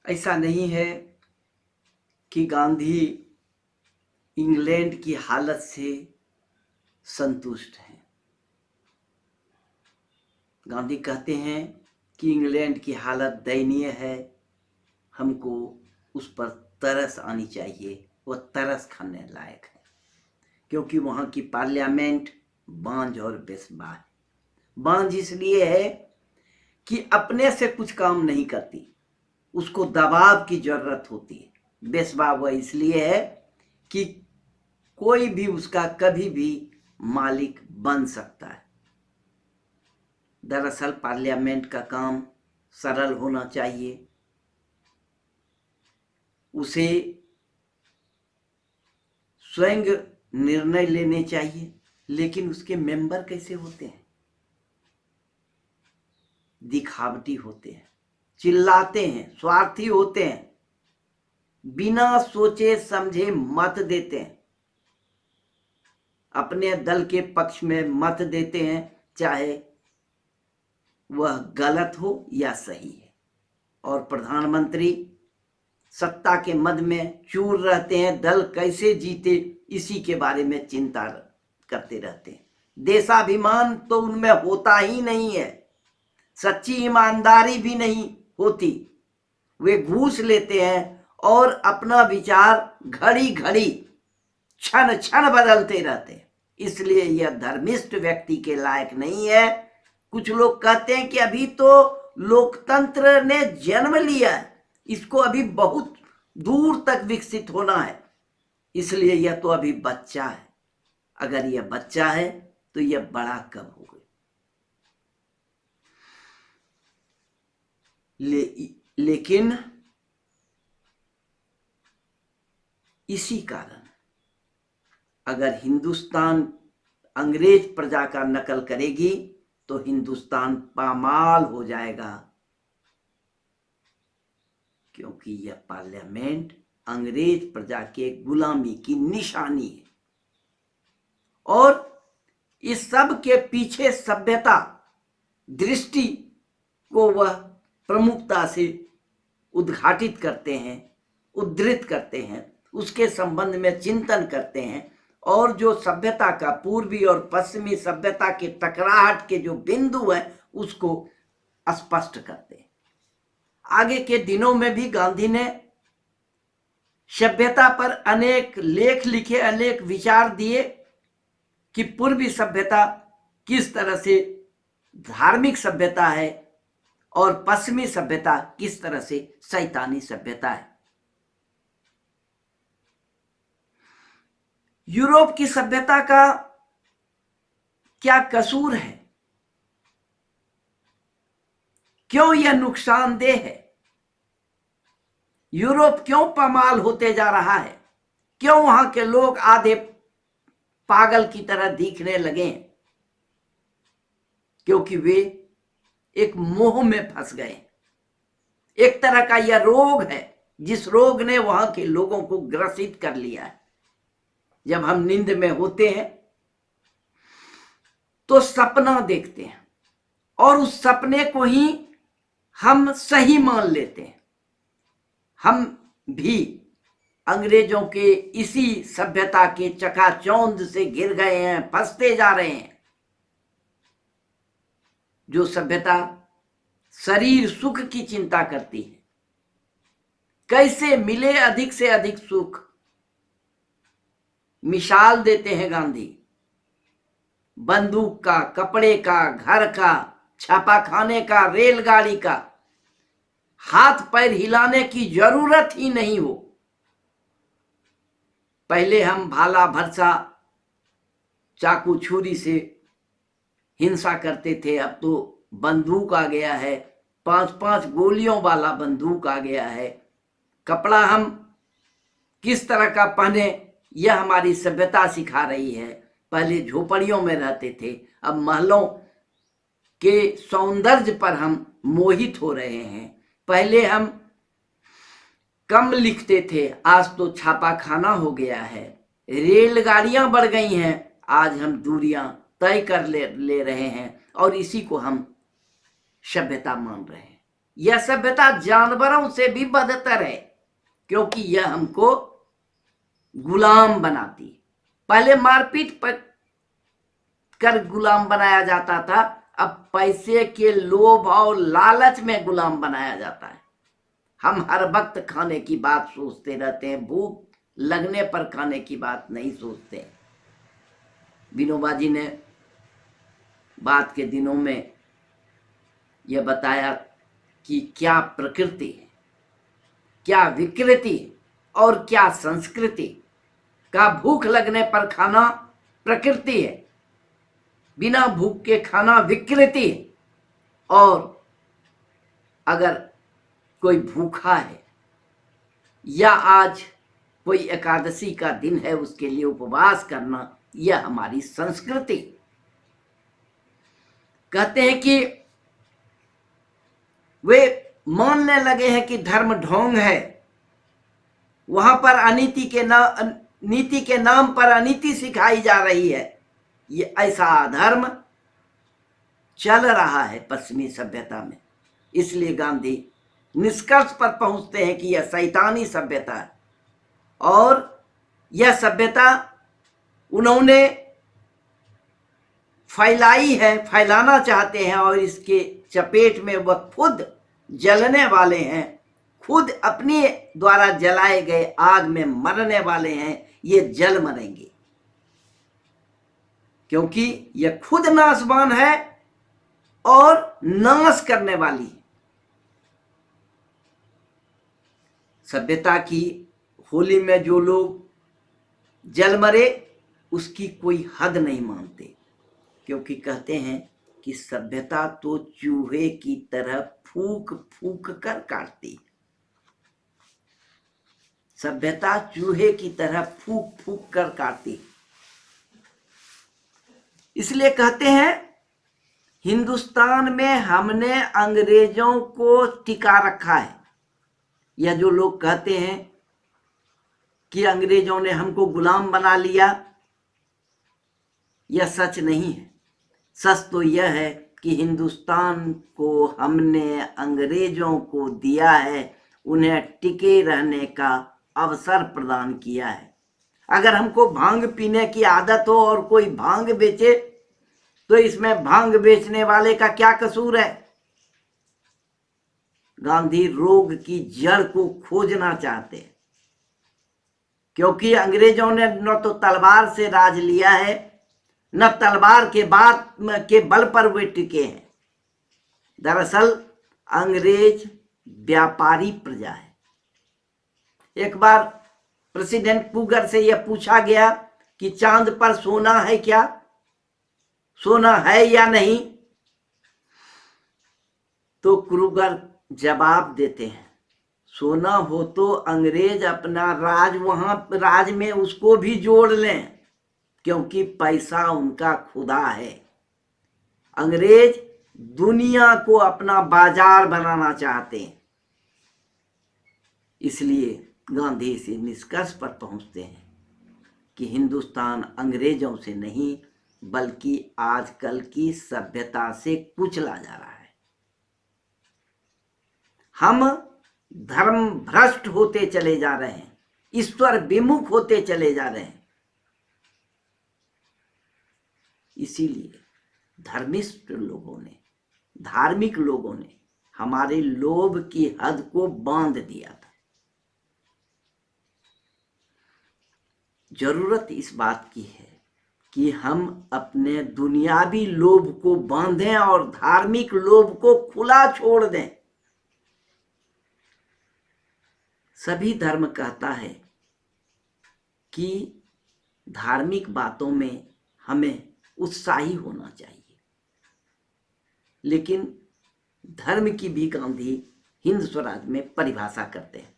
ऐसा नहीं है कि गांधी इंग्लैंड की हालत से संतुष्ट हैं। गांधी कहते हैं कि इंग्लैंड की हालत दयनीय है, हमको उस पर तरस आनी चाहिए, वह तरस खाने लायक है, क्योंकि वहाँ की पार्लियामेंट बांझ और बेसबा है। बांझ इसलिए है कि अपने से कुछ काम नहीं करती, उसको दबाव की जरूरत होती है। बेसबा वह इसलिए है कि कोई भी उसका कभी भी मालिक बन सकता है। दरअसल पार्लियामेंट का काम सरल होना चाहिए, उसे स्वयं निर्णय लेने चाहिए, लेकिन उसके मेंबर कैसे होते हैं? दिखावटी होते हैं, चिल्लाते हैं, स्वार्थी होते हैं, बिना सोचे समझे मत देते हैं, अपने दल के पक्ष में मत देते हैं, चाहे वह गलत हो या सही है। और प्रधानमंत्री सत्ता के मद में चूर रहते हैं, दल कैसे जीते इसी के बारे में चिंता करते रहते हैं। देशाभिमान तो उनमें होता ही नहीं है, सच्ची ईमानदारी भी नहीं होती। वे घूस लेते हैं और अपना विचार घड़ी घड़ी क्षण क्षण बदलते रहते हैं। इसलिए यह धर्मिष्ठ व्यक्ति के लायक नहीं है। कुछ लोग कहते हैं कि अभी तो लोकतंत्र ने जन्म लिया है, इसको अभी बहुत दूर तक विकसित होना है, इसलिए यह तो अभी बच्चा है। अगर यह बच्चा है तो यह बड़ा कब होगा? लेकिन इसी कारण अगर हिंदुस्तान अंग्रेज प्रजा का नकल करेगी तो हिंदुस्तान पामाल हो जाएगा, क्योंकि यह पार्लियामेंट अंग्रेज प्रजा के गुलामी की निशानी है। और इस सब के पीछे सभ्यता दृष्टि को वह प्रमुखता से उद्घाटित करते हैं, उद्धृत करते हैं, उसके संबंध में चिंतन करते हैं, और जो सभ्यता का पूर्वी और पश्चिमी सभ्यता के टकराहट के जो बिंदु है उसको स्पष्ट करते हैं। आगे के दिनों में भी गांधी ने सभ्यता पर अनेक लेख लिखे, अनेक विचार दिए कि पूर्वी सभ्यता किस तरह से धार्मिक सभ्यता है और पश्चिमी सभ्यता किस तरह से शैतानी सभ्यता है। यूरोप की सभ्यता का क्या कसूर है? क्यों यह नुकसानदेह है? यूरोप क्यों पामाल होते जा रहा है? क्यों वहां के लोग आधे पागल की तरह दिखने लगे? क्योंकि वे एक मोह में फंस गए। एक तरह का यह रोग है जिस रोग ने वहां के लोगों को ग्रसित कर लिया है। जब हम नींद में होते हैं तो सपना देखते हैं और उस सपने को ही हम सही मान लेते हैं। हम भी अंग्रेजों के इसी सभ्यता के चकाचौंध से घिर गए हैं, फंसते जा रहे हैं। जो सभ्यता शरीर सुख की चिंता करती है, कैसे मिले अधिक से अधिक सुख, मिसाल देते हैं गांधी। बंदूक का, कपड़े का, घर का, छापा खाने का, रेलगाड़ी का, हाथ पैर हिलाने की जरूरत ही नहीं हो। पहले हम भाला भरसा चाकू छुरी से हिंसा करते थे, अब तो बंदूक आ गया है, 5-5 गोलियों वाला बंदूक आ गया है। कपड़ा हम किस तरह का पहने यह हमारी सभ्यता सिखा रही है। पहले झोपड़ियों में रहते थे, अब महलों के सौंदर्य पर हम मोहित हो रहे हैं। पहले हम कम लिखते थे, आज तो छापा खाना हो गया है। रेलगाड़ियां बढ़ गई हैं, आज हम दूरियां तय कर ले रहे हैं और इसी को हम सभ्यता मान रहे हैं। यह सभ्यता जानवरों से भी बदतर है, क्योंकि यह हमको गुलाम बनाती है। पहले मारपीट कर गुलाम बनाया जाता था, अब पैसे के लोभ और लालच में गुलाम बनाया जाता है। हम हर वक्त खाने की बात सोचते रहते हैं, भूख लगने पर खाने की बात नहीं सोचते। विनोबा जी ने बाद के दिनों में यह बताया कि क्या प्रकृति है, क्या विकृति और क्या संस्कृति। का भूख लगने पर खाना प्रकृति है, बिना भूख के खाना विकृति है। और अगर कोई भूखा है या आज कोई एकादशी का दिन है, उसके लिए उपवास करना, यह हमारी संस्कृति। कहते हैं कि वे मानने लगे हैं कि धर्म ढोंग है, वहां पर नीति के नाम पर अनीति सिखाई जा रही है। ये ऐसा अधर्म चल रहा है पश्चिमी सभ्यता में। इसलिए गांधी निष्कर्ष पर पहुंचते हैं कि यह शैतानी सभ्यता है, और यह सभ्यता उन्होंने फैलाई है, फैलाना चाहते हैं, और इसके चपेट में वह खुद जलने वाले हैं, खुद अपने द्वारा जलाए गए आग में मरने वाले हैं। ये जल मरेंगे, क्योंकि यह खुद नाशवान है और नाश करने वाली है। सभ्यता की होली में जो लोग जल मरे, उसकी कोई हद नहीं मानते, क्योंकि कहते हैं कि सभ्यता तो चूहे की तरह फूक फूक कर काटती। सभ्यता चूहे की तरह फूक फूक कर काटती। इसलिए कहते हैं हिंदुस्तान में हमने अंग्रेजों को टिका रखा है। यह जो लोग कहते हैं कि अंग्रेजों ने हमको गुलाम बना लिया, यह सच नहीं है। सच तो यह है कि हिंदुस्तान को हमने अंग्रेजों को दिया है, उन्हें टिके रहने का अवसर प्रदान किया है। अगर हमको भांग पीने की आदत हो और कोई भांग बेचे, तो इसमें भांग बेचने वाले का क्या कसूर है? गांधी रोग की जड़ को खोजना चाहते हैं, क्योंकि अंग्रेजों ने न तो तलवार से राज लिया है, न तलवार के बल पर वे टिके हैं। दरअसल अंग्रेज व्यापारी प्रजा है। एक बार प्रेसिडेंट पुगर से यह पूछा गया कि चांद पर सोना है क्या, सोना है या नहीं, तो क्रूगर जवाब देते हैं, सोना हो तो अंग्रेज अपना राज में उसको भी जोड़ लें, क्योंकि पैसा उनका खुदा है। अंग्रेज दुनिया को अपना बाजार बनाना चाहते हैं। इसलिए गांधी इसी निष्कर्ष पर पहुंचते हैं कि हिंदुस्तान अंग्रेजों से नहीं, बल्कि आजकल की सभ्यता से कुचला जा रहा है। हम धर्म भ्रष्ट होते चले जा रहे हैं, ईश्वर विमुख होते चले जा रहे हैं। इसीलिए धर्मिष्ठ लोगों ने, धार्मिक लोगों ने हमारे लोभ की हद को बांध दिया था। जरूरत इस बात की है कि हम अपने दुनियावी लोभ को बांधें और धार्मिक लोभ को खुला छोड़ दें। सभी धर्म कहता है कि धार्मिक बातों में हमें उत्साही होना चाहिए, लेकिन धर्म की भी गांधी हिंद स्वराज में परिभाषा करते हैं।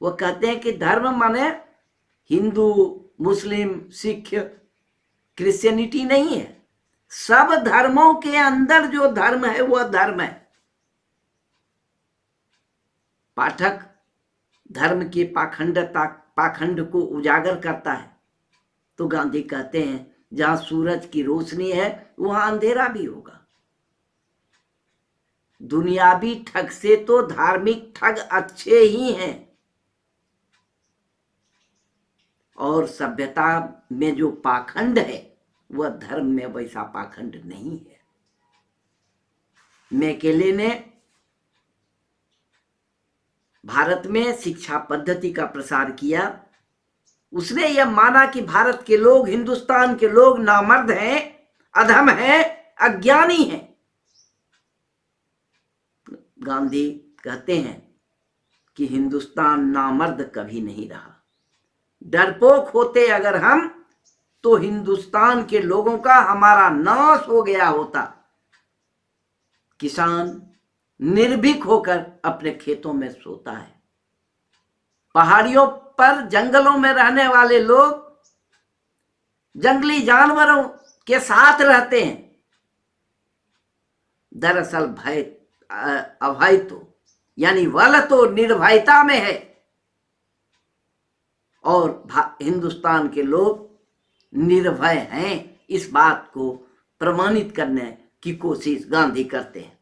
वो कहते हैं कि धर्म माने हिंदू, मुस्लिम, सिख, क्रिश्चियनिटी नहीं है। सब धर्मों के अंदर जो धर्म है वह धर्म है। पाठक धर्म के पाखंड को उजागर करता है, तो गांधी कहते हैं जहां सूरज की रोशनी है वहां अंधेरा भी होगा। दुनियावी ठग से तो धार्मिक ठग अच्छे ही हैं, और सभ्यता में जो पाखंड है वह धर्म में वैसा पाखंड नहीं है। मैकेले ने भारत में शिक्षा पद्धति का प्रसार किया। उसने यह माना कि भारत के लोग, हिंदुस्तान के लोग नामर्द हैं, अधम हैं, अज्ञानी हैं। गांधी कहते हैं कि हिंदुस्तान नामर्द कभी नहीं रहा। डरपोक होते अगर हम, तो हिंदुस्तान के लोगों का हमारा नाश हो गया होता। किसान निर्भीक होकर अपने खेतों में सोता है। पहाड़ियों पर, जंगलों में रहने वाले लोग जंगली जानवरों के साथ रहते हैं। दरअसल भय, अभय तो यानी वल तो निर्भयता में है, और हिंदुस्तान के लोग निर्भय हैं। इस बात को प्रमाणित करने की कोशिश गांधी करते हैं।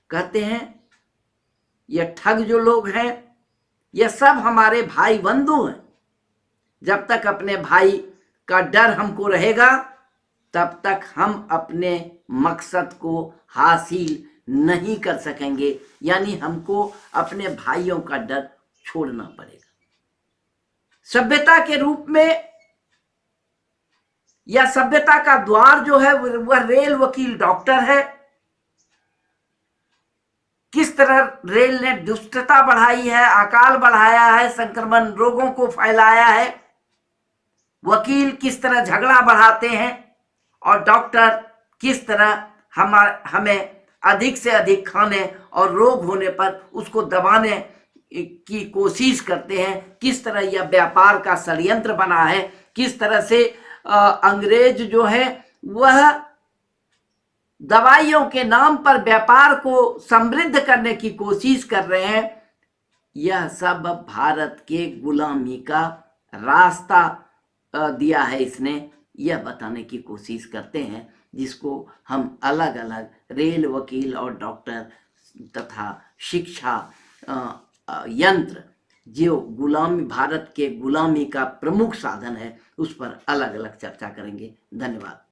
कहते हैं ये ठग जो लोग हैं, ये सब हमारे भाई बंधु हैं। जब तक अपने भाई का डर हमको रहेगा, तब तक हम अपने मकसद को हासिल नहीं कर सकेंगे। यानी हमको अपने भाइयों का डर छोड़ना पड़ेगा। सभ्यता के रूप में, या सभ्यता का द्वार जो है वह रेल, वकील, डॉक्टर है। किस तरह रेल ने दुष्टता बढ़ाई है, अकाल बढ़ाया है, संक्रमण रोगों को फैलाया है। वकील किस तरह झगड़ा बढ़ाते हैं, और डॉक्टर किस तरह हमें अधिक से अधिक खाने और रोग होने पर उसको दबाने की कोशिश करते हैं। किस तरह यह व्यापार का षड्यंत्र बना है, किस तरह से अंग्रेज जो है वह दवाइयों के नाम पर व्यापार को समृद्ध करने की कोशिश कर रहे हैं। यह सब भारत के गुलामी का रास्ता दिया है इसने, यह बताने की कोशिश करते हैं, जिसको हम अलग अलग रेल, वकील और डॉक्टर तथा शिक्षा यंत्र, जो गुलामी, भारत के गुलामी का प्रमुख साधन है, उस पर अलग अलग चर्चा करेंगे। धन्यवाद।